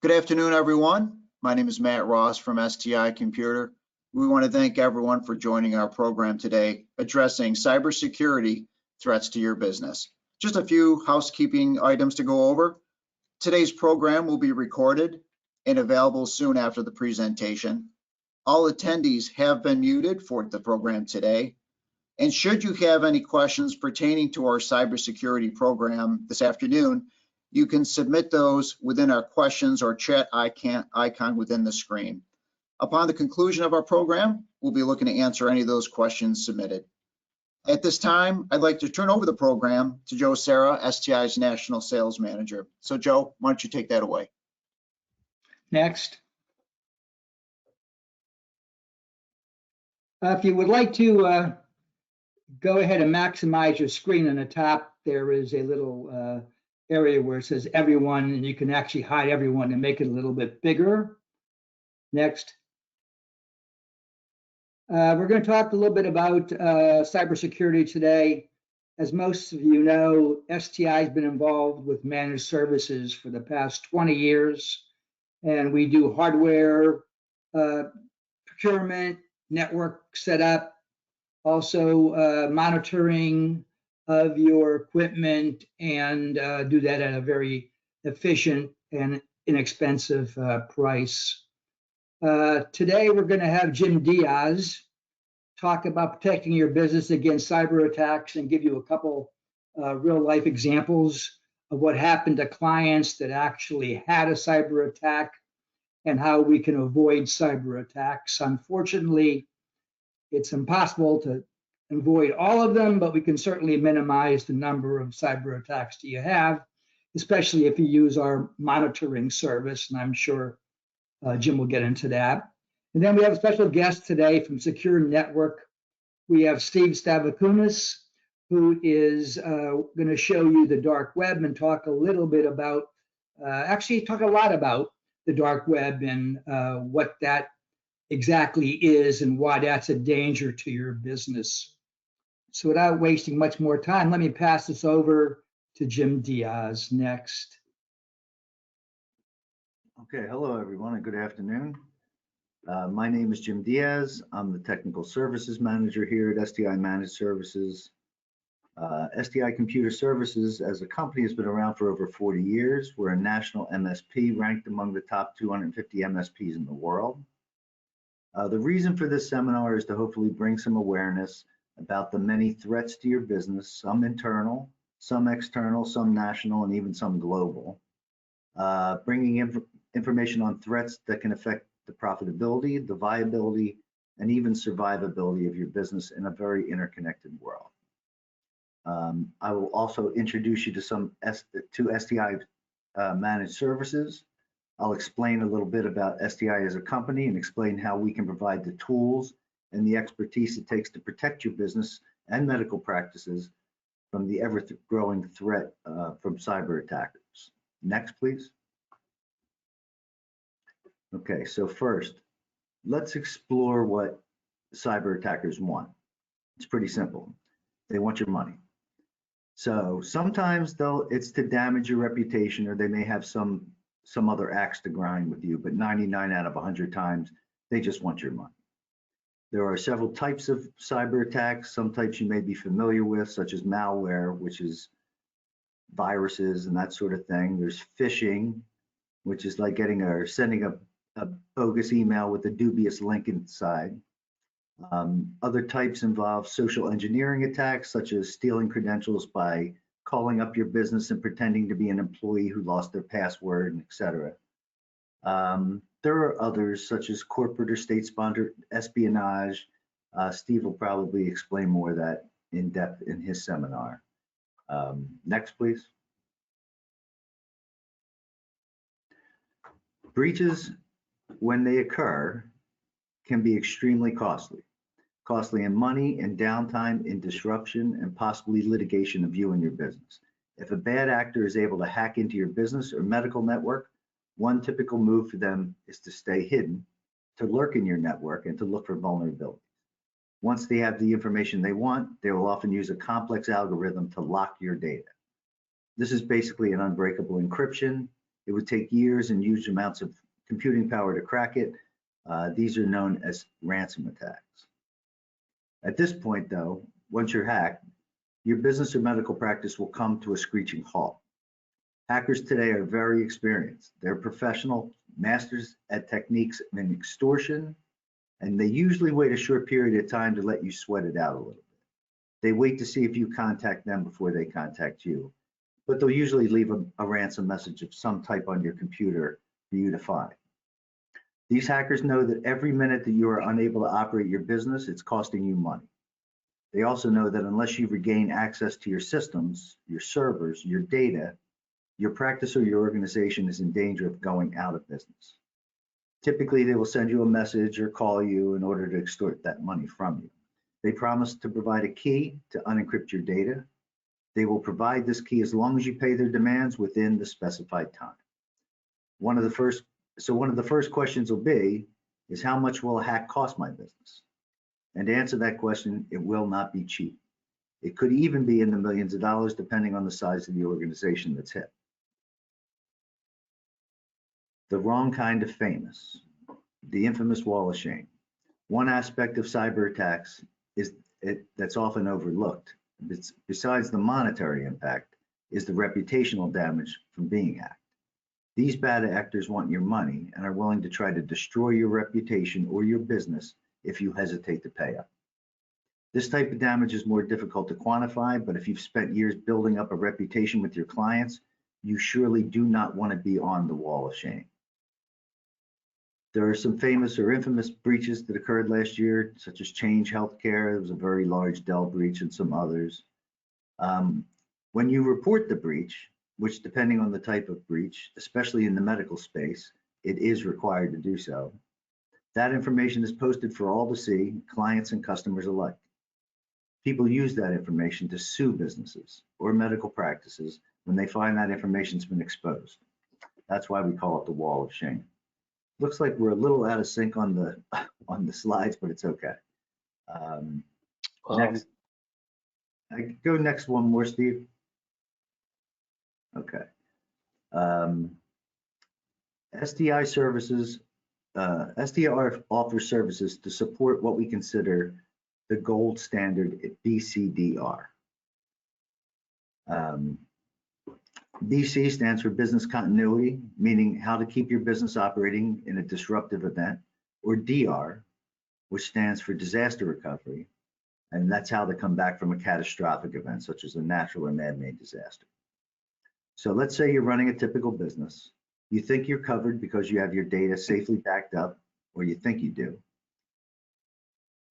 Good afternoon, everyone. My name is Matt Ross from STI Computer. We want to thank everyone for joining our program today, addressing cybersecurity threats to your business. Just a few housekeeping items to go over. Today's program will be recorded and available soon after the presentation. All attendees have been muted for the program today. And should you have any questions pertaining to our cybersecurity program this afternoon, you can submit those within our questions or chat icon within the screen. Upon the conclusion of our program, we'll be looking to answer any of those questions submitted. At this time, I'd like to turn over the program to Joe Serra, STI's National Sales Manager. So Joe, why don't you take that away? Next. If you would like to go ahead and maximize your screen on the top, there is a little area where it says everyone, and you can actually hide everyone and make it a little bit bigger. Next. We're going to talk a little bit about cybersecurity today. As most of you know, STI has been involved with managed services for the past 20 years, and we do hardware procurement, network setup, also monitoring of your equipment, and do that at a very efficient and inexpensive price. Today, we're going to have Jim Diaz talk about protecting your business against cyber attacks and give you a couple real life examples of what happened to clients that actually had a cyber attack and how we can avoid cyber attacks. Unfortunately, it's impossible to avoid all of them, but we can certainly minimize the number of cyber attacks that you have, especially if you use our monitoring service, and I'm sure Jim will get into that. And then we have a special guest today from Secure Network. We have Steve Stavrakounis, who is going to show you the dark web and talk a little bit about, actually talk a lot about the dark web and what that exactly is and why that's a danger to your business. So without wasting much more time, let me pass this over to Jim Diaz next. Okay, hello everyone and good afternoon. My name is Jim Diaz. I'm the Technical Services Manager here at STI Managed Services. STI Computer Services as a company has been around for over 40 years. We're a national MSP ranked among the top 250 MSPs in the world. The reason for this seminar is to hopefully bring some awareness about the many threats to your business, some internal, some external, some national, and even some global. Bringing information on threats that can affect the profitability, the viability, and even survivability of your business in a very interconnected world. I will also introduce you to STI Managed Services. I'll explain a little bit about STI as a company and explain how we can provide the tools and the expertise it takes to protect your business and medical practices from the ever-growing threat from cyber attackers. Next, please. Okay, so first, let's explore what cyber attackers want. It's pretty simple. They want your money. So sometimes it's to damage your reputation, or they may have some other axe to grind with you, but 99 out of 100 times, they just want your money. There are several types of cyber attacks. Some types you may be familiar with, such as malware, which is viruses and that sort of thing. There's phishing, which is like sending a bogus email with a dubious link inside. Other types involve social engineering attacks, such as stealing credentials by calling up your business and pretending to be an employee who lost their password, etc. There are others, such as corporate or state-sponsored espionage. Steve will probably explain more of that in depth in his seminar. Next, please. Breaches, when they occur, can be extremely costly in money, in downtime, in disruption, and possibly litigation of you and your business. If a bad actor is able to hack into your business or medical network, one typical move for them is to stay hidden, to lurk in your network, and to look for vulnerabilities. Once they have the information they want, they will often use a complex algorithm to lock your data. This is basically an unbreakable encryption, It would take years and huge amounts of computing power to crack it. These are known as ransom attacks. At this point, though, once you're hacked, your business or medical practice will come to a screeching halt. Hackers today are very experienced. They're professional masters at techniques in extortion, and they usually wait a short period of time to let you sweat it out a little bit. They wait to see if you contact them before they contact you, but they'll usually leave a ransom message of some type on your computer for you to find. These hackers know that every minute that you are unable to operate your business, it's costing you money. They also know that unless you regain access to your systems, your servers, your data, your practice or your organization is in danger of going out of business. Typically, they will send you a message or call you in order to extort that money from you. They promise to provide a key to unencrypt your data. They will provide this key as long as you pay their demands within the specified time. One of the first questions will be, is how much will a hack cost my business? And to answer that question, it will not be cheap. It could even be in the millions of dollars, depending on the size of the organization that's hit. The wrong kind of famous, the infamous wall of shame. One aspect of cyber attacks that's often overlooked, besides the monetary impact, is the reputational damage from being hacked. These bad actors want your money and are willing to try to destroy your reputation or your business if you hesitate to pay up. This type of damage is more difficult to quantify, but if you've spent years building up a reputation with your clients, you surely do not want to be on the wall of shame. There are some famous or infamous breaches that occurred last year, such as Change Healthcare. There was a very large Dell breach and some others. When you report the breach, which depending on the type of breach, especially in the medical space, it is required to do so. That information is posted for all to see, clients and customers alike. People use that information to sue businesses or medical practices when they find that information's been exposed. That's why we call it the wall of shame. Looks like we're a little out of sync on the slides, but it's okay. Next, go next one more, Steve. Okay. STI services, STI offers services to support what we consider the gold standard at BCDR. BC stands for business continuity, meaning how to keep your business operating in a disruptive event, or DR, which stands for disaster recovery, and that's how to come back from a catastrophic event, such as a natural or man-made disaster. So let's say you're running a typical business. You think you're covered because you have your data safely backed up, or you think you do.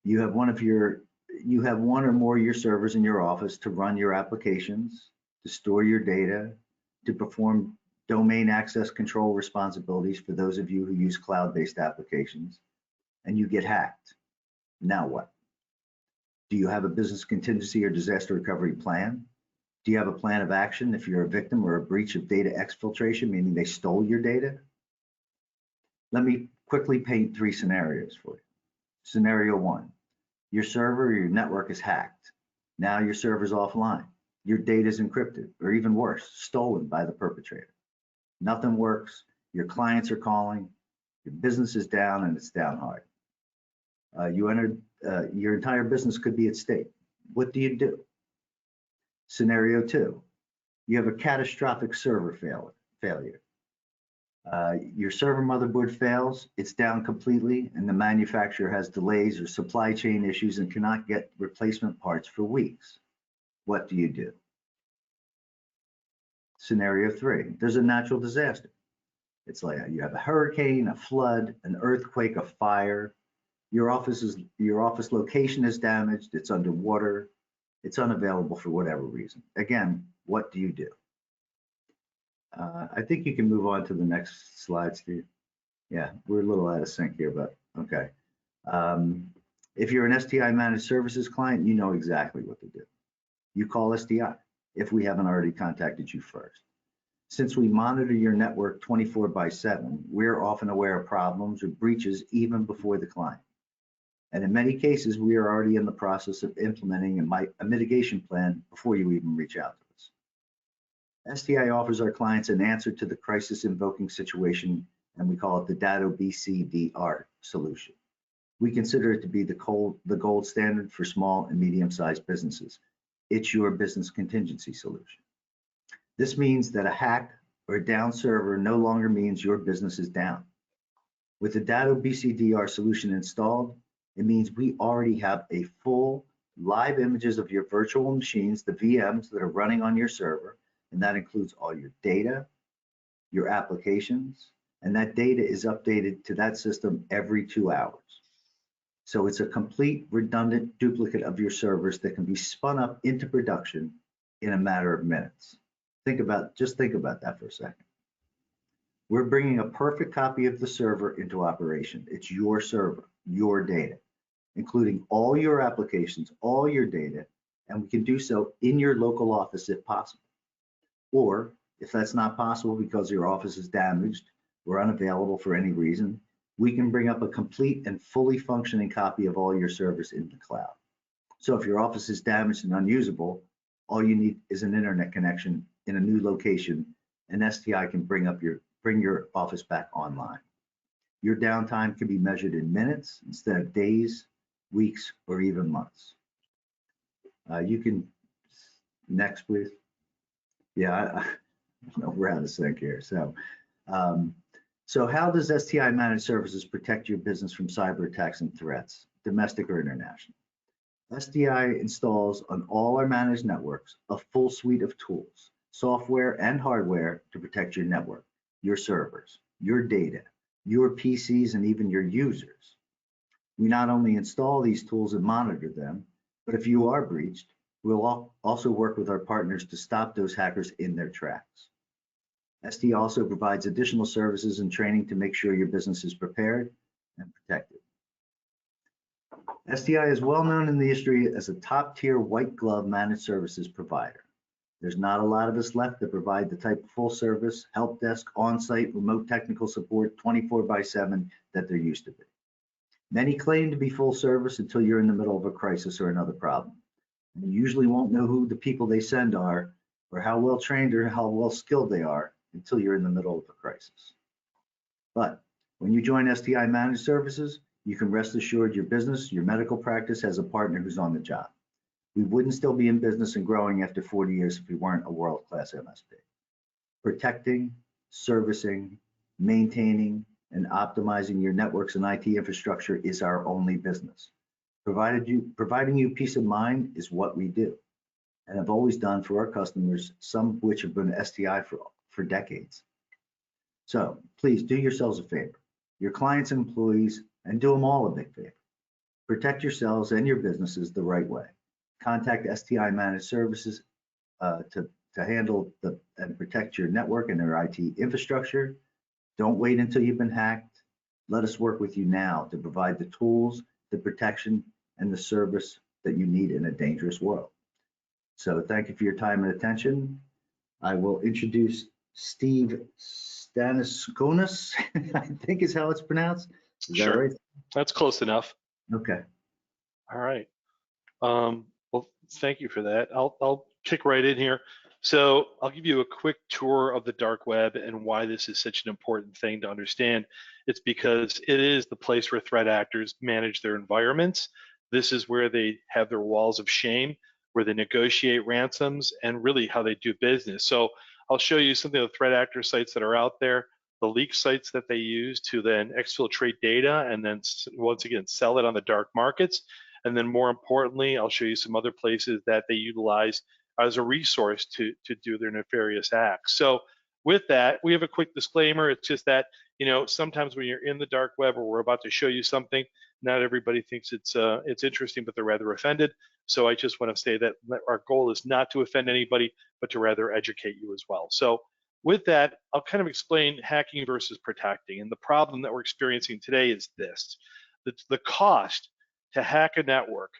You have one or more of your servers in your office to run your applications, to store your data, to perform domain access control responsibilities for those of you who use cloud-based applications, and you get hacked. Now what? Do you have a business contingency or disaster recovery plan? Do you have a plan of action if you're a victim or a breach of data exfiltration, meaning they stole your data? Let me quickly paint 3 scenarios for you. Scenario 1, your server or your network is hacked. Now your server's offline. Your data is encrypted, or even worse, stolen by the perpetrator. Nothing works, your clients are calling, your business is down, and it's down hard. Your entire business could be at stake. What do you do? Scenario 2, you have a catastrophic server failure. Your server motherboard fails, it's down completely, and the manufacturer has delays or supply chain issues and cannot get replacement parts for weeks. What do you do? Scenario 3, there's a natural disaster. It's like you have a hurricane, a flood, an earthquake, a fire. Your office location is damaged, it's underwater, it's unavailable for whatever reason. Again, what do you do? I think you can move on to the next slide, Steve. Yeah, we're a little out of sync here, but okay. If you're an STI managed services client, you know exactly what to do. You call STI if we haven't already contacted you first. Since we monitor your network 24/7, we're often aware of problems or breaches even before the client. And in many cases, we are already in the process of implementing a mitigation plan before you even reach out to us. STI offers our clients an answer to the crisis invoking situation, and we call it the Datto BCDR solution. We consider it to be the gold standard for small and medium-sized businesses. It's your business contingency solution. This means that a hack or a down server no longer means your business is down. With the Datto BCDR solution installed, it means we already have a full live images of your virtual machines, the VMs that are running on your server, and that includes all your data, your applications, and that data is updated to that system every 2 hours. So it's a complete redundant duplicate of your servers that can be spun up into production in a matter of minutes. Just think about that for a second. We're bringing a perfect copy of the server into operation. It's your server, your data, including all your applications, all your data, and we can do so in your local office if possible. Or if that's not possible because your office is damaged or unavailable for any reason, we can bring up a complete and fully functioning copy of all your servers in the cloud. So if your office is damaged and unusable, all you need is an internet connection in a new location, and STI can bring your office back online. Your downtime can be measured in minutes instead of days, weeks, or even months. You can, next please. Yeah, we're out of sync here. So how does STI Managed Services protect your business from cyber attacks and threats, domestic or international? STI installs on all our managed networks a full suite of tools, software and hardware to protect your network, your servers, your data, your PCs, and even your users. We not only install these tools and monitor them, but if you are breached, we'll also work with our partners to stop those hackers in their tracks. STI also provides additional services and training to make sure your business is prepared and protected. STI is well known in the industry as a top-tier white glove managed services provider. There's not a lot of us left that provide the type of full service, help desk, on-site, remote technical support 24/7 that there used to be. Many claim to be full service until you're in the middle of a crisis or another problem. And you usually won't know who the people they send are or how well trained or how well skilled they are until you're in the middle of a crisis. But when you join STI Managed Services, you can rest assured your business, your medical practice has a partner who's on the job. We wouldn't still be in business and growing after 40 years if we weren't a world-class MSP. Protecting, servicing, maintaining, and optimizing your networks and IT infrastructure is our only business. Providing you peace of mind is what we do and have always done for our customers, some of which have been STI for decades. So please do yourselves a favor, your clients and employees, and do them all a big favor. Protect yourselves and your businesses the right way. Contact STI Managed Services to handle and protect your network and their IT infrastructure. Don't wait until you've been hacked. Let us work with you now to provide the tools, the protection, and the service that you need in a dangerous world. So thank you for your time and attention. I will introduce Steve Staniskonis, I think is how it's pronounced. Is that right? That's close enough. Okay. All right. Well, thank you for that. I'll kick right in here. So I'll give you a quick tour of the dark web and why this is such an important thing to understand. It's because it is the place where threat actors manage their environments. This is where they have their walls of shame, where they negotiate ransoms, and really how they do business. So I'll show you some of the threat actor sites that are out there, the leak sites that they use to then exfiltrate data and then once again sell it on the dark markets. And then more importantly, I'll show you some other places that they utilize as a resource to do their nefarious acts. So with that, we have a quick disclaimer. It's just that, you know, sometimes when you're in the dark web or we're about to show you something, not everybody thinks it's interesting, but they're rather offended. So I just want to say that our goal is not to offend anybody, but to rather educate you as well. So with that, I'll kind of explain hacking versus protecting. And the problem that we're experiencing today is this. The cost to hack a network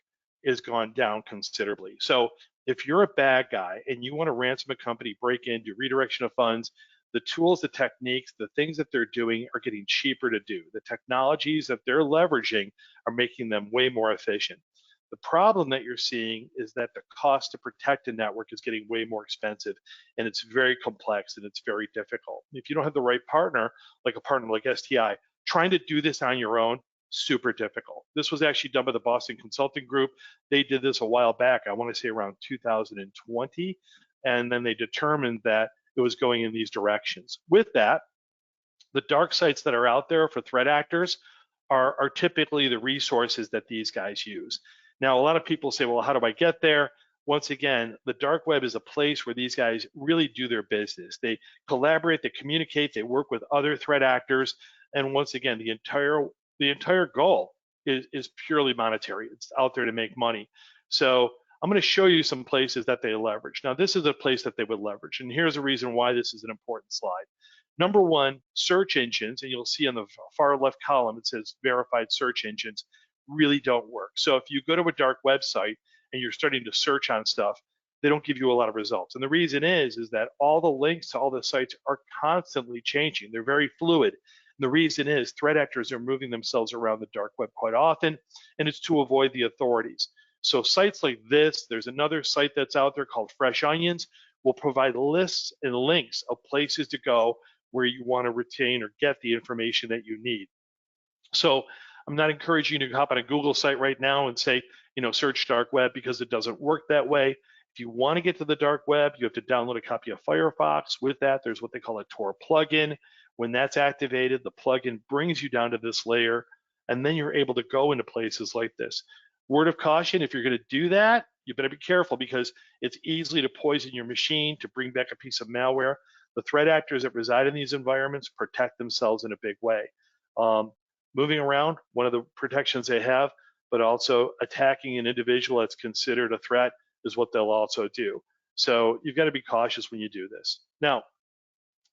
has gone down considerably. So if you're a bad guy and you want to ransom a company, break in, do redirection of funds, the tools, the techniques, the things that they're doing are getting cheaper to do. The technologies that they're leveraging are making them way more efficient. The problem that you're seeing is that the cost to protect a network is getting way more expensive, and it's very complex and it's very difficult. If you don't have the right partner, like a partner like STI, trying to do this on your own, super difficult. This was actually done by the Boston Consulting Group. They did this a while back, I want to say around 2020, and then they determined that it was going in these directions. With that, the dark sites that are out there for threat actors are typically the resources that these guys use. Now, a lot of people say, well, how do I get there? Once again, the dark web is a place where these guys really do their business. They collaborate, they communicate, they work with other threat actors. And once again, the entire goal is purely monetary. It's out there to make money. So I'm going to show you some places that they leverage. Now, this is a place that they would leverage. And here's a reason why this is an important slide. Number one, search engines, and you'll see on the far left column, it says verified search engines, really don't work. So if you go to a dark website and you're starting to search on stuff, they don't give you a lot of results. And the reason is that all the links to all the sites are constantly changing. They're very fluid. And the reason is threat actors are moving themselves around the dark web quite often, and it's to avoid the authorities. So sites like this, there's another site that's out there called Fresh Onions, will provide lists and links of places to go where you want to retain or get the information that you need. So I'm not encouraging you to hop on a Google site right now and say, search dark web, because it doesn't work that way. If you want to get to the dark web, you have to download a copy of Firefox. With that, there's what they call a Tor plugin. When that's activated, the plugin brings you down to this layer, and then you're able to go into places like this. Word of caution, if you're going to do that, you better be careful, because it's easy to poison your machine, to bring back a piece of malware. The threat actors that reside in these environments protect themselves in a big way. Moving around, one of the protections they have, but also attacking an individual that's considered a threat is what they'll also do. So you've got to be cautious when you do this. Now,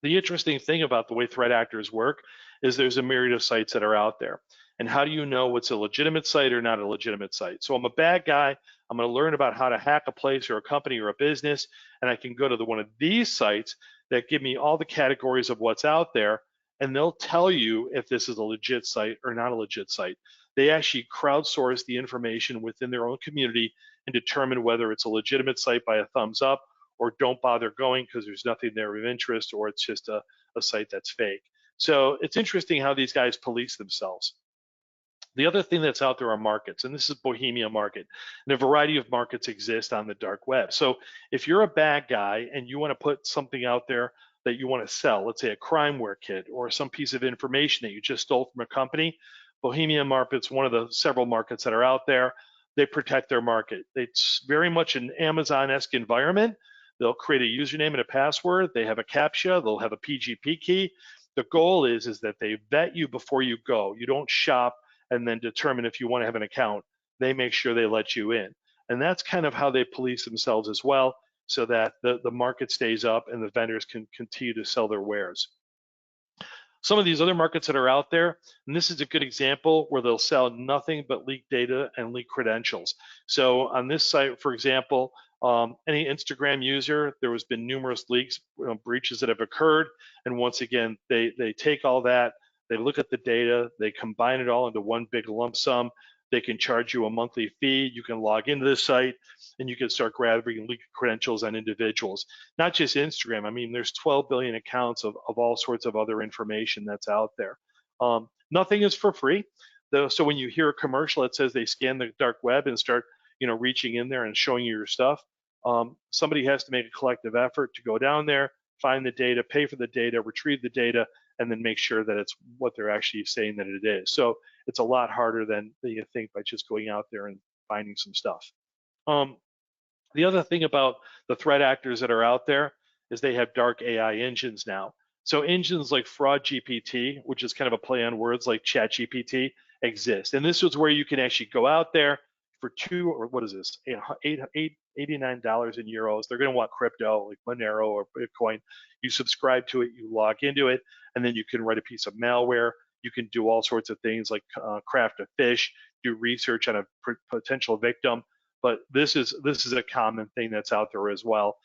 the interesting thing about the way threat actors work is there's a myriad of sites that are out there. And how do you know what's a legitimate site or not a legitimate site? So I'm a bad guy. I'm going to learn about how to hack a place or a company or a business, and I can go to one of these sites that give me all the categories of what's out there, and they'll tell you if this is a legit site or not a legit site. They actually crowdsource the information within their own community and determine whether it's a legitimate site by a thumbs up, or don't bother going because there's nothing there of interest, or it's just a site that's fake. So it's interesting how these guys police themselves. The other thing that's out there are markets, and this is Bohemia market. And a variety of markets exist on the dark web. So if you're a bad guy and you want to put something out there that you want to sell, let's say a crimeware kit or some piece of information that you just stole from a company, Bohemia market's one of the several markets that are out there. They protect their market. It's very much an Amazon-esque environment. They'll create a username and a password. They have a CAPTCHA. They'll have a PGP key. The goal is that they vet you before you go. You don't shop and then determine if you want to have an account. They make sure they let you in. And that's kind of how they police themselves as well, so that the market stays up and the vendors can continue to sell their wares. Some of these other markets that are out there, and this is a good example where they'll sell nothing but leaked data and leaked credentials. So on this site, for example, any Instagram user, there has been numerous leaks, breaches that have occurred. And once again, they take all that, they look at the data, they combine it all into one big lump sum. They can charge you a monthly fee. You can log into this site and you can start grabbing leaked credentials on individuals. Not just Instagram. I mean, there's 12 billion accounts of all sorts of other information that's out there. Nothing is for free. So when you hear a commercial that says they scan the dark web and start, reaching in there and showing you your stuff, somebody has to make a collective effort to go down there, find the data, pay for the data, retrieve the data, and then make sure that it's what they're actually saying that it is. So it's a lot harder than you think by just going out there and finding some stuff. The other thing about the threat actors that are out there is they have dark AI engines now. So engines like Fraud GPT, which is kind of a play on words like Chat GPT, exist. And this is where you can actually go out there for $89 in euros. They're going to want crypto like Monero or Bitcoin. You subscribe to it, you log into it, and then you can write a piece of malware. You can do all sorts of things like craft a phish, do research on a potential victim. But this is a common thing that's out there as well.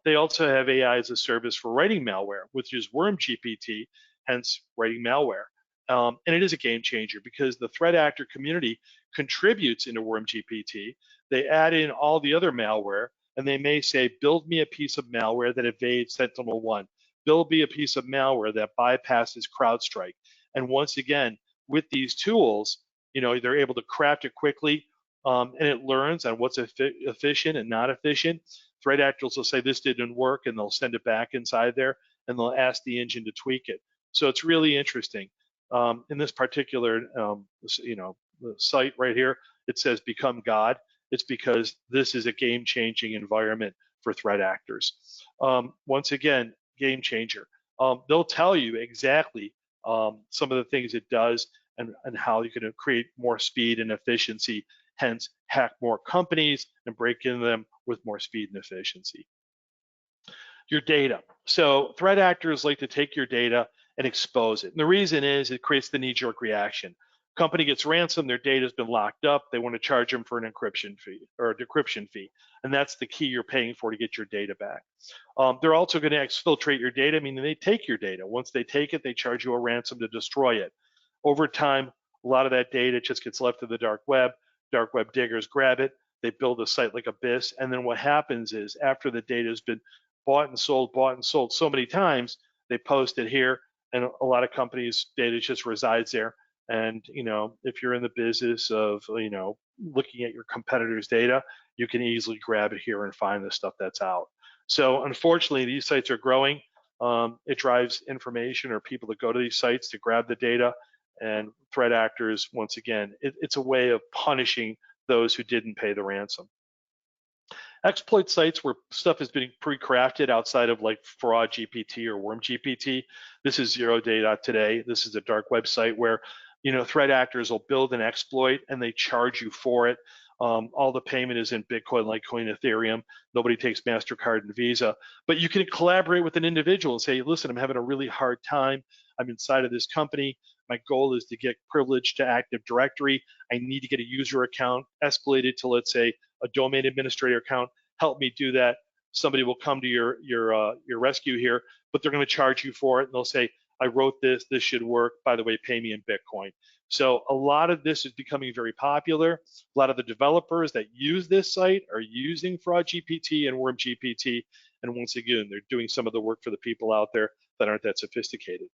They also have AI as a service for writing malware, which is Worm GPT, hence writing malware. And it is a game changer because the threat actor community contributes into WormGPT. They add in all the other malware, and they may say, build me a piece of malware that evades Sentinel-1. Build me a piece of malware that bypasses CrowdStrike. And once again, with these tools, they're able to craft it quickly, and it learns on what's efficient and not efficient. Threat actors will say this didn't work, and they'll send it back inside there, and they'll ask the engine to tweak it. So it's really interesting. In this particular, the site right here, it says "Become God." It's because this is a game-changing environment for threat actors. Once again, game changer. They'll tell you exactly some of the things it does and how you can create more speed and efficiency, hence hack more companies and break into them with more speed and efficiency. Your data. So threat actors like to take your data and expose it. And the reason is it creates the knee-jerk reaction. Company gets ransomed, their data's been locked up, they want to charge them for an encryption fee or a decryption fee. And that's the key you're paying for to get your data back. They're also going to exfiltrate your data, meaning they take your data. Once they take it, they charge you a ransom to destroy it. Over time, a lot of that data just gets left to the dark web. Dark web diggers grab it, they build a site like Abyss, and then what happens is after the data has been bought and sold so many times, they post it here, and a lot of companies' data just resides there. And if you're in the business of looking at your competitors' data, you can easily grab it here and find the stuff that's out. So unfortunately, these sites are growing. It drives information or people to go to these sites to grab the data. And threat actors, once again, it's a way of punishing those who didn't pay the ransom. Exploit sites where stuff has been pre-crafted outside of like Fraud GPT or Worm GPT. This is zeroday.today. This is a dark website where threat actors will build an exploit and they charge you for it. All the payment is in Bitcoin, Litecoin, Ethereum. Nobody takes MasterCard and Visa. But you can collaborate with an individual and say, listen, I'm having a really hard time. I'm inside of this company. My goal is to get privilege to Active Directory. I need to get a user account escalated to, let's say, a domain administrator account. Help me do that. Somebody will come to your rescue here, but they're going to charge you for it. And they'll say, I wrote this. This should work. By the way, pay me in Bitcoin. So a lot of this is becoming very popular. A lot of the developers that use this site are using Fraud GPT and Worm GPT. And once again, they're doing some of the work for the people out there that aren't that sophisticated.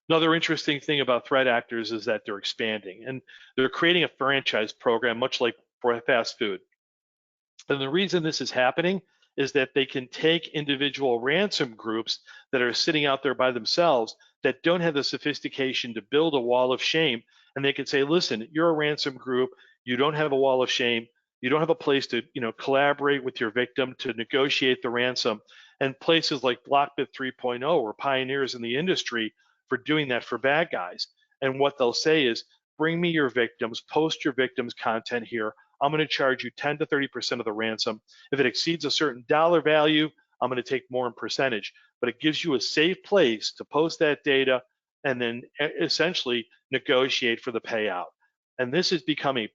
Another interesting thing about threat actors is that they're expanding and they're creating a franchise program, much like for fast food. And the reason this is happening is that they can take individual ransom groups that are sitting out there by themselves that don't have the sophistication to build a wall of shame. And they can say, listen, you're a ransom group. You don't have a wall of shame. You don't have a place to collaborate with your victim to negotiate the ransom. And places like Blockbit 3.0 were pioneers in the industry for doing that for bad guys. And what they'll say is, bring me your victims, post your victims' content here. I'm going to charge you 10 to 30% of the ransom. If it exceeds a certain dollar value, I'm going to take more in percentage. But it gives you a safe place to post that data and then essentially negotiate for the payout. And this has become a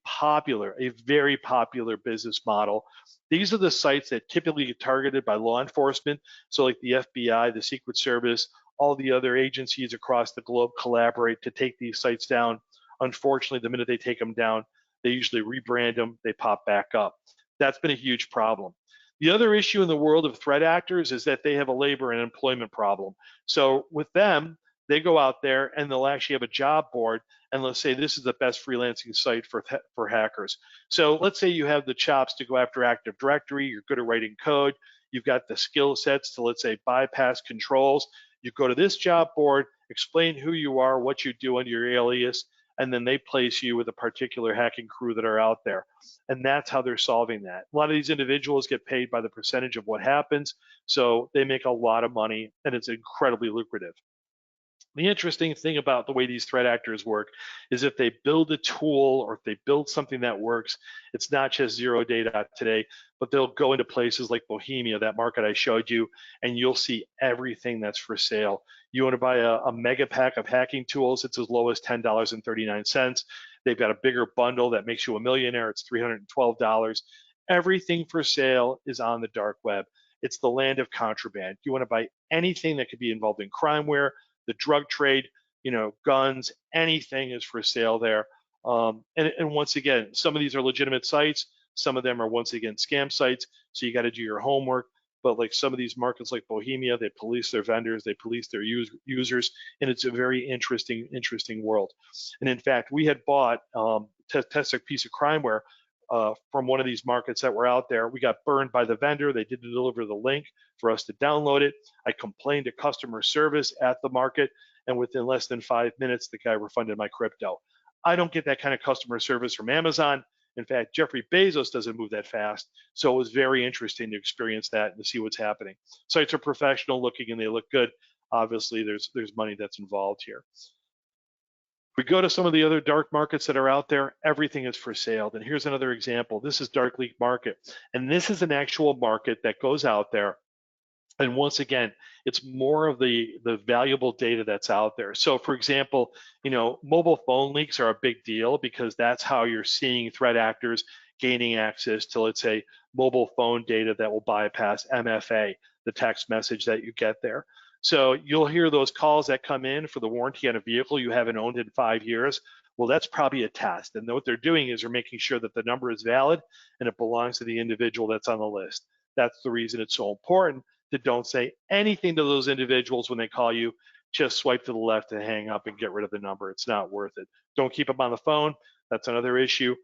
very popular business model. These are the sites that typically get targeted by law enforcement. So like the FBI, the Secret Service, all the other agencies across the globe collaborate to take these sites down. Unfortunately, the minute they take them down, they usually rebrand them, they pop back up. That's been a huge problem. The other issue in the world of threat actors is that they have a labor and employment problem. So with them, they go out there and they'll actually have a job board and let's say this is the best freelancing site for hackers. So let's say you have the chops to go after Active Directory, you're good at writing code, you've got the skill sets to, let's say, bypass controls. You go to this job board, explain who you are, what you do under your alias, and then they place you with a particular hacking crew that are out there. And that's how they're solving that. A lot of these individuals get paid by the percentage of what happens, so they make a lot of money, and it's incredibly lucrative. The interesting thing about the way these threat actors work is if they build a tool or if they build something that works, it's not just zeroday.today, but they'll go into places like Bohemia, that market I showed you, and you'll see everything that's for sale. You want to buy a mega pack of hacking tools, it's as low as $10.39. They've got a bigger bundle that makes you a millionaire, it's $312. Everything for sale is on the dark web. It's the land of contraband. You want to buy anything that could be involved in crimeware, the drug trade, guns, anything is for sale there. And once again, some of these are legitimate sites. Some of them are, once again, scam sites. So you got to do your homework. But like some of these markets like Bohemia, they police their vendors, they police their users, and it's a very interesting world. And in fact, we had bought, test a piece of crimeware from one of these markets that were out there. We got burned by the vendor. They didn't deliver the link for us to download it. I complained to customer service at the market, and within less than 5 minutes, the guy refunded my crypto. I don't get that kind of customer service from Amazon. In fact, Jeffrey Bezos doesn't move that fast. So it was very interesting to experience that and to see what's happening. Sites are professional looking and they look good. Obviously, there's money that's involved here. We go to some of the other dark markets that are out there, everything is for sale. And here's another example. This is Dark Leak Market. And this is an actual market that goes out there. And once again, it's more of the valuable data that's out there. So for example, mobile phone leaks are a big deal because that's how you're seeing threat actors gaining access to, let's say, mobile phone data that will bypass MFA, the text message that you get there. So you'll hear those calls that come in for the warranty on a vehicle you haven't owned in 5 years. Well, that's probably a test. And what they're doing is they're making sure that the number is valid and it belongs to the individual that's on the list. That's the reason it's so important to don't say anything to those individuals when they call you. Just swipe to the left and hang up and get rid of the number. It's not worth it. Don't keep them on the phone. That's another issue.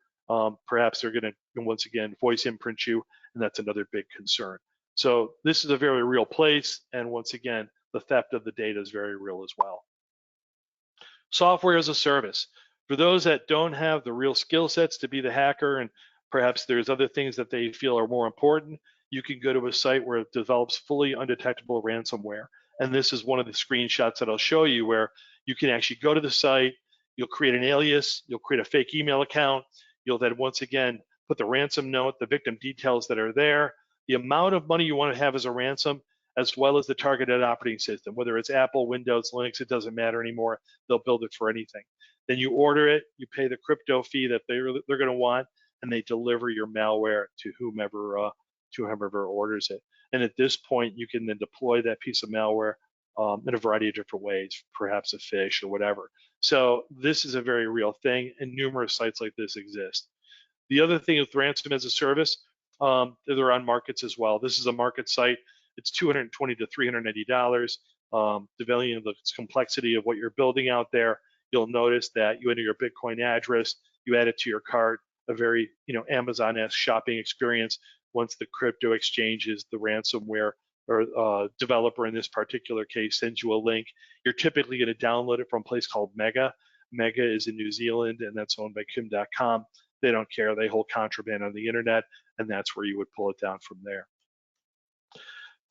Perhaps they're going to, once again, voice imprint you, and that's another big concern. So this is a very real place, and once again, the theft of the data is very real as well. Software as a service. For those that don't have the real skill sets to be the hacker, and perhaps there's other things that they feel are more important, you can go to a site where it develops fully undetectable ransomware. And this is one of the screenshots that I'll show you where you can actually go to the site, you'll create an alias, you'll create a fake email account, you'll then once again put the ransom note, the victim details that are there, the amount of money you want to have as a ransom, as well as the targeted operating system, whether it's Apple, Windows, Linux, it doesn't matter anymore. They'll build it for anything. Then you order it, you pay the crypto fee that they're going to want, and they deliver your malware to whomever orders it. And at this point, you can then deploy that piece of malware in a variety of different ways, perhaps a fish or whatever. So this is a very real thing, and numerous sites like this exist. The other thing with ransom as a service, they're on markets as well. This is a market site. It's $220 to $390. Depending on the complexity of what you're building out there, you'll notice that you enter your Bitcoin address, you add it to your cart, a very Amazon-esque shopping experience. Once the crypto exchanges, the ransomware or developer in this particular case sends you a link, you're typically going to download it from a place called Mega. Mega is in New Zealand, and that's owned by Kim.com. They don't care. They hold contraband on the internet, and that's where you would pull it down from there.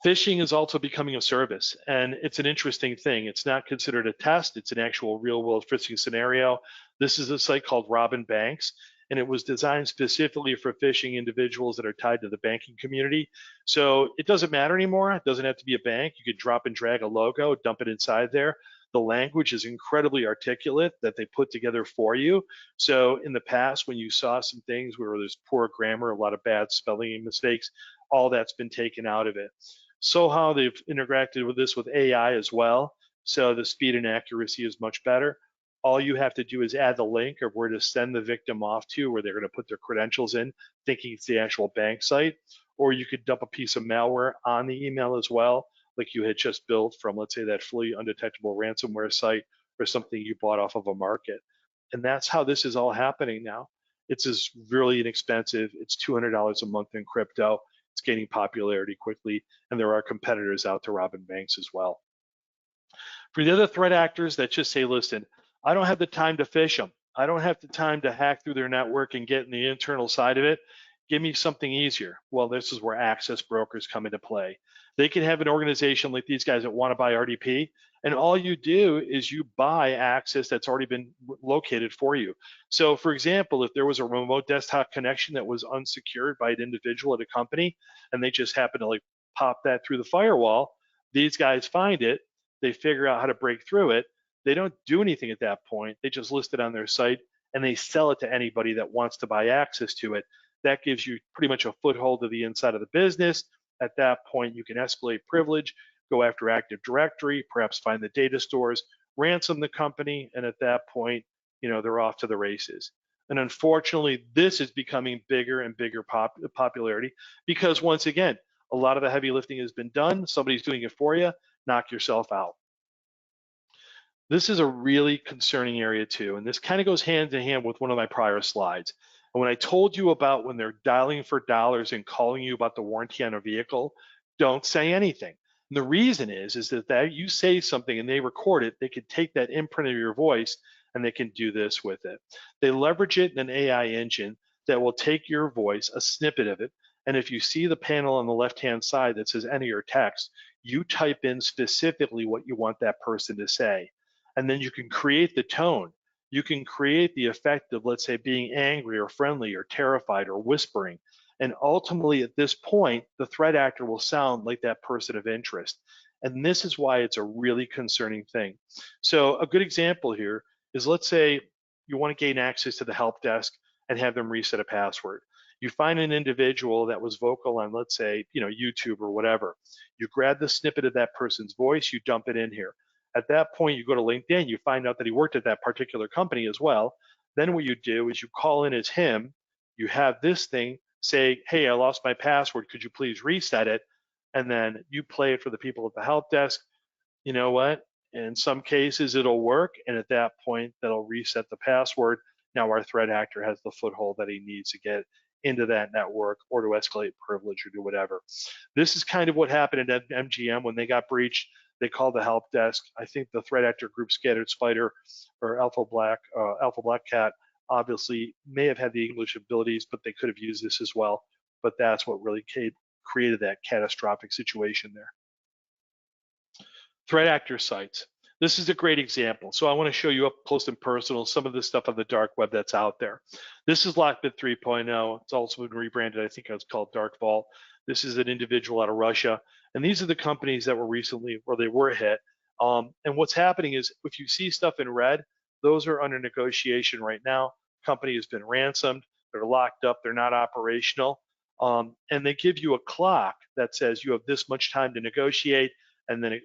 Phishing is also becoming a service, and it's an interesting thing. It's not considered a test. It's an actual real-world phishing scenario. This is a site called Robin Banks, and it was designed specifically for phishing individuals that are tied to the banking community. So it doesn't matter anymore. It doesn't have to be a bank. You could drop and drag a logo, dump it inside there. The language is incredibly articulate that they put together for you. So in the past, when you saw some things where there's poor grammar, a lot of bad spelling mistakes, all that's been taken out of it. So how they've interacted with this with AI as well. So the speed and accuracy is much better. All you have to do is add the link of where to send the victim off to, where they're going to put their credentials in, thinking it's the actual bank site. Or you could dump a piece of malware on the email as well, like you had just built from, let's say, that fully undetectable ransomware site or something you bought off of a market. And that's how this is all happening now. It's just really inexpensive. It's $200 a month in crypto. It's gaining popularity quickly, and there are competitors out to Robin Banks as well. For the other threat actors that just say, listen, I don't have the time to phish them. I don't have the time to hack through their network and get in the internal side of it. Give me something easier. Well, this is where access brokers come into play. They can have an organization like these guys that want to buy RDP, and all you do is you buy access that's already been located for you. So for example, if there was a remote desktop connection that was unsecured by an individual at a company, and they just happen to like pop that through the firewall, these guys find it, they figure out how to break through it. They don't do anything at that point. They just list it on their site and they sell it to anybody that wants to buy access to it. That gives you pretty much a foothold to the inside of the business. At that point, you can escalate privilege, go after Active Directory, perhaps find the data stores, ransom the company, and at that point, they're off to the races. And unfortunately, this is becoming bigger and bigger popularity because, once again, a lot of the heavy lifting has been done. Somebody's doing it for you. Knock yourself out. This is a really concerning area too, and this kind of goes hand in hand with one of my prior slides. And when I told you about when they're dialing for dollars and calling you about the warranty on a vehicle, don't say anything. And the reason is that you say something and they record it, they could take that imprint of your voice and they can do this with it. They leverage it in an AI engine that will take your voice, a snippet of it, and if you see the panel on the left-hand side that says enter your text, you type in specifically what you want that person to say. And then you can create the tone. You can create the effect of, let's say, being angry or friendly or terrified or whispering. And ultimately, at this point, the threat actor will sound like that person of interest. And this is why it's a really concerning thing. So a good example here is, let's say you want to gain access to the help desk and have them reset a password. You find an individual that was vocal on, let's say, YouTube or whatever. You grab the snippet of that person's voice, you dump it in here. At that point, you go to LinkedIn, you find out that he worked at that particular company as well. Then what you do is you call in as him, you have this thing say, hey, I lost my password, could you please reset it? And then you play it for the people at the help desk. You know what? In some cases, it'll work, and at that point, that'll reset the password. Now our threat actor has the foothold that he needs to get into that network or to escalate privilege or do whatever. This is kind of what happened at MGM when they got breached. They called the help desk. I think the threat actor group Scattered Spider or Alpha Black Cat obviously may have had the English abilities, but they could have used this as well. But that's what really created that catastrophic situation there. Threat actor sites. This is a great example. So I want to show you up close and personal some of the stuff on the dark web that's out there. This is Lockbit 3.0. It's also been rebranded. I think it's called Dark Vault. This is an individual out of Russia. And these are the companies that were recently, or they were hit. And what's happening is if you see stuff in red, those are under negotiation right now. Company has been ransomed. They're locked up. They're not operational. And they give you a clock that says you have this much time to negotiate, and then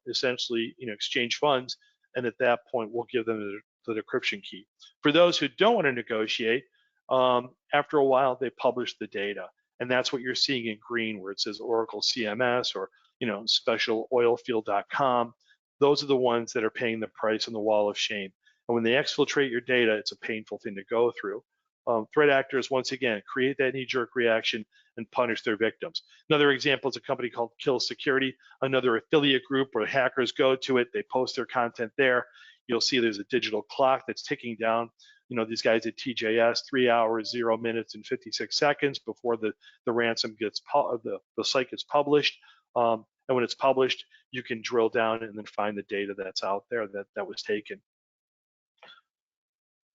essentially exchange funds, and at that point we'll give them the decryption key. For those who don't want to negotiate, after a while they publish the data, and that's what you're seeing in green where it says Oracle CMS or specialoilfield.com. Those are the ones that are paying the price on the wall of shame. And when they exfiltrate your data, it's a painful thing to go through. Threat actors, once again, create that knee-jerk reaction and punish their victims. Another example is a company called Kill Security, another affiliate group where hackers go to it, they post their content there. You'll see there's a digital clock that's ticking down. These guys at TJS, 3 hours, 0 minutes, and 56 seconds before the ransom gets, the site gets published. And when it's published, you can drill down and then find the data that's out there that was taken.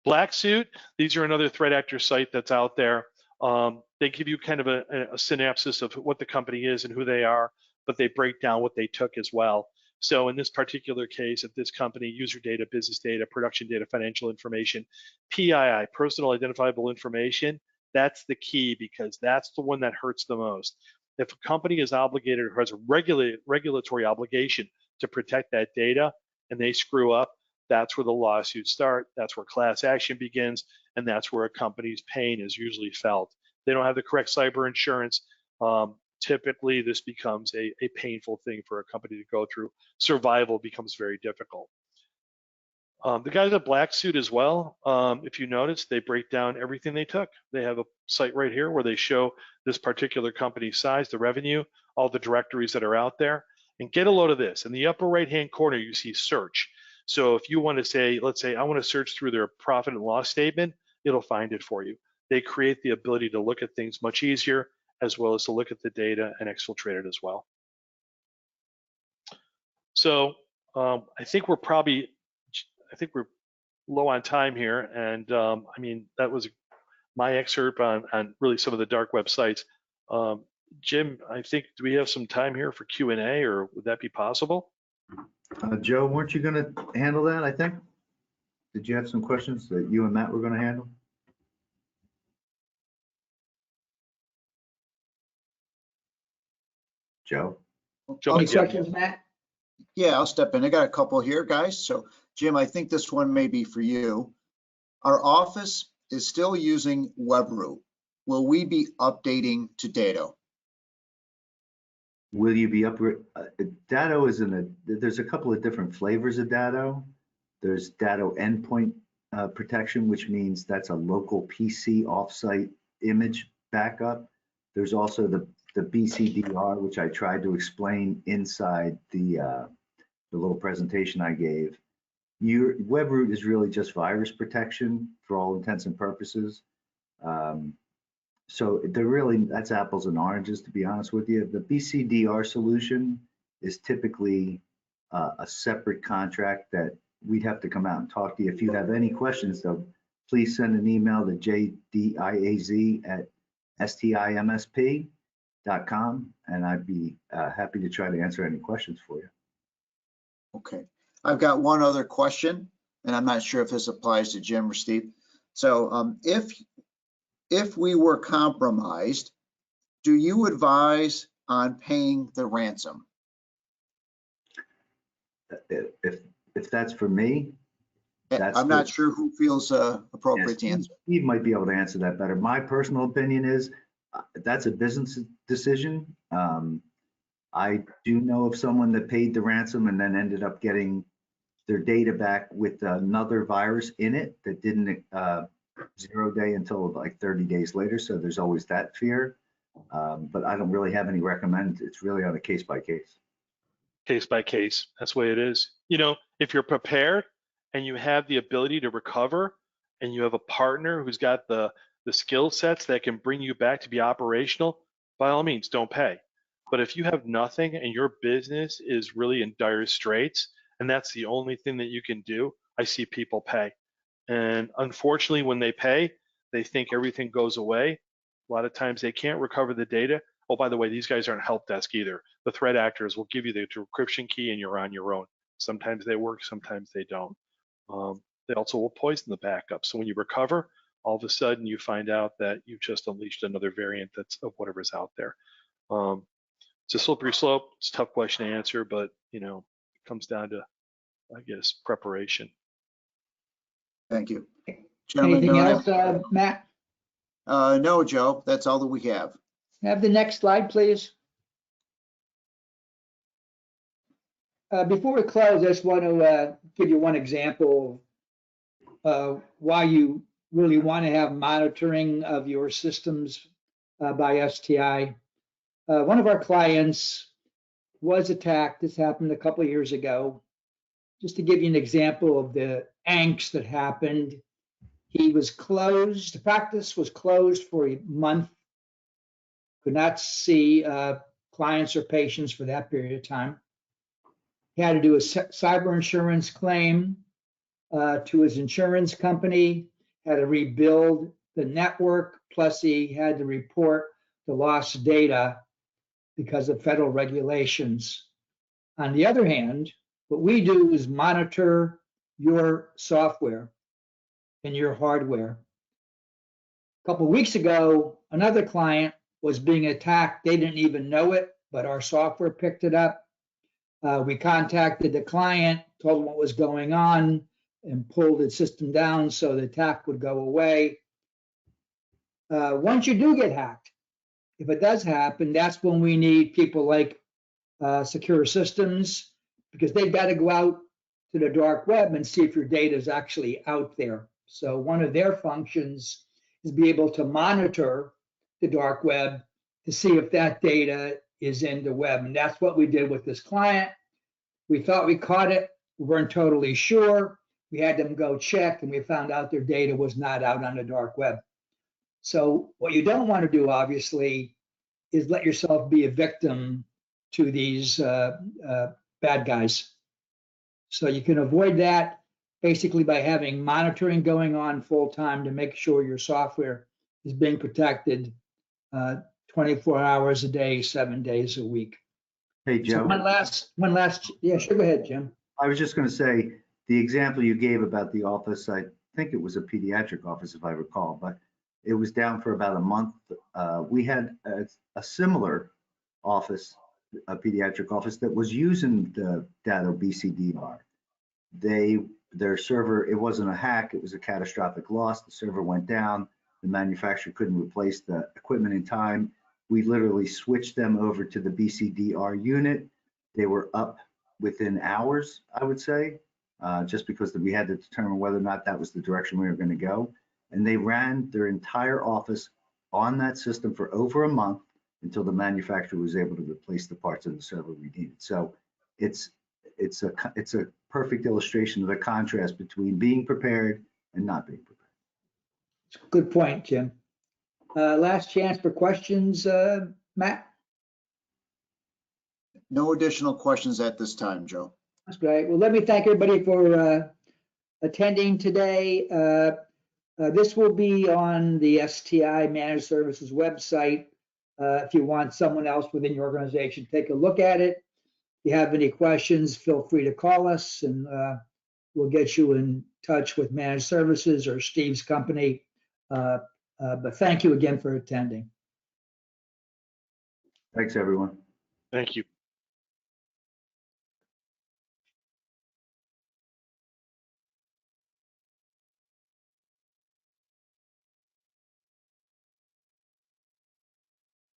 Black Suit, these are another threat actor site that's out there. They give you kind of a synopsis of what the company is and who they are, but they break down what they took as well. So in this particular case, at this company, user data, business data, production data, financial information, PII, personal identifiable information, that's the key because that's the one that hurts the most. If a company is obligated or has a regulatory obligation to protect that data and they screw up, that's where the lawsuits start, that's where class action begins, and that's where a company's pain is usually felt. They don't have the correct cyber insurance. Typically, this becomes a painful thing for a company to go through. Survival becomes very difficult. The guys at Black Suit as well, if you notice, they break down everything they took. They have a site right here where they show this particular company's size, the revenue, all the directories that are out there. And get a load of this. In the upper right-hand corner, you see search. So if you want to say, let's say I want to search through their profit and loss statement, it'll find it for you. They create the ability to look at things much easier, as well as to look at the data and exfiltrate it as well. So I think we're low on time here. And I mean, that was my excerpt on really some of the dark websites. Jim, I think, do we have some time here for Q&A, or would that be possible? Joe, weren't you going to handle that, I think? Did you have some questions that you and Matt were going to handle? Joe? Any questions, Matt? Yeah, I'll step in. I got a couple here, guys. So Jim, I think this one may be for you. Our office is still using WebRoot. Will we be updating to Dado? Will you be Dado is there's a couple of different flavors of Dado. There's Dado endpoint protection, which means that's a local PC offsite image backup. There's also the BCDR, which I tried to explain inside the little presentation I gave. Your WebRoot is really just virus protection for all intents and purposes. So that's apples and oranges, to be honest with you. The BCDR solution is typically a separate contract that we'd have to come out and talk to you. If you have any questions, though, please send an email to jdiaz@stimsp.com, and I'd be happy to try to answer any questions for you. Okay, I've got one other question, and I'm not sure if this applies to Jim or Steve. So if we were compromised, do you advise on paying the ransom? If that's for me, I'm not sure who feels appropriate to answer. Steve might be able to answer that better. My personal opinion is that's a business decision. I do know of someone that paid the ransom and then ended up getting their data back with another virus in it that didn't 0 day until like 30 days later. So there's always that fear. But I don't really have any recommend. It's really on a case by case. Case by case, that's the way it is. You know, if you're prepared and you have the ability to recover and you have a partner who's got the skill sets that can bring you back to be operational, by all means, don't pay. But if you have nothing and your business is really in dire straits and that's the only thing that you can do, I see people pay. And unfortunately, when they pay, they think everything goes away. A lot of times they can't recover the data. Oh, by the way, these guys aren't help desk either. The threat actors will give you the decryption key and you're on your own. Sometimes they work, sometimes they don't. They also will poison the backup. So when you recover, all of a sudden you find out that you've just unleashed another variant that's of whatever's out there. It's a slippery slope. It's a tough question to answer, but you know, it comes down to, I guess, preparation. Thank you. Gentlemen, Anything else, Matt? No, Joe, that's all that we have. Have the next slide, please. Before we close, I just want to give you one example of why you really want to have monitoring of your systems by STI. One of our clients was attacked. This happened a couple of years ago. Just to give you an example of the angst that happened, he was closed. The practice was closed for a month. Could not see clients or patients for that period of time. He had to do a cyber insurance claim to his insurance company, had to rebuild the network, plus he had to report the lost data because of federal regulations. On the other hand, what we do is monitor your software and your hardware. A couple of weeks ago, another client was being attacked. They didn't even know it, but our software picked it up. We contacted the client, told them what was going on, and pulled the system down so the attack would go away. Once you do get hacked, if it does happen, that's when we need people like Secure Systems, because they've got to go out to the dark web and see if your data is actually out there. So one of their functions is be able to monitor the dark web to see if that data is in the web. And that's what we did with this client. We thought we caught it. We weren't totally sure. We had them go check and we found out their data was not out on the dark web. So what you don't want to do, obviously, is let yourself be a victim to these bad guys. So you can avoid that basically by having monitoring going on full time to make sure your software is being protected 24 hours a day, 7 days a week. Hey, Joe. So one last, yeah, sure, go ahead, Jim. I was just going to say, the example you gave about the office, I think it was a pediatric office, if I recall, but it was down for about a month. We had a similar office, a pediatric office that was using the Dado BCDR. They their server, it wasn't a hack, it was a catastrophic loss. The server went down. The manufacturer couldn't replace the equipment in time. We literally switched them over to the BCDR unit. They were up within hours, I would say, just because we had to determine whether or not that was the direction we were going to go. And they ran their entire office on that system for over a month until the manufacturer was able to replace the parts of the server we needed. So it's a perfect illustration of the contrast between being prepared and not being prepared. Good point, Jim. Last chance for questions, Matt? No additional questions at this time, Joe. That's great. Well, let me thank everybody for attending today. This will be on the STI Managed Services website. If you want someone else within your organization, take a look at it. If you have any questions, feel free to call us and we'll get you in touch with Managed Services or Steve's company. But thank you again for attending. Thanks, everyone. Thank you.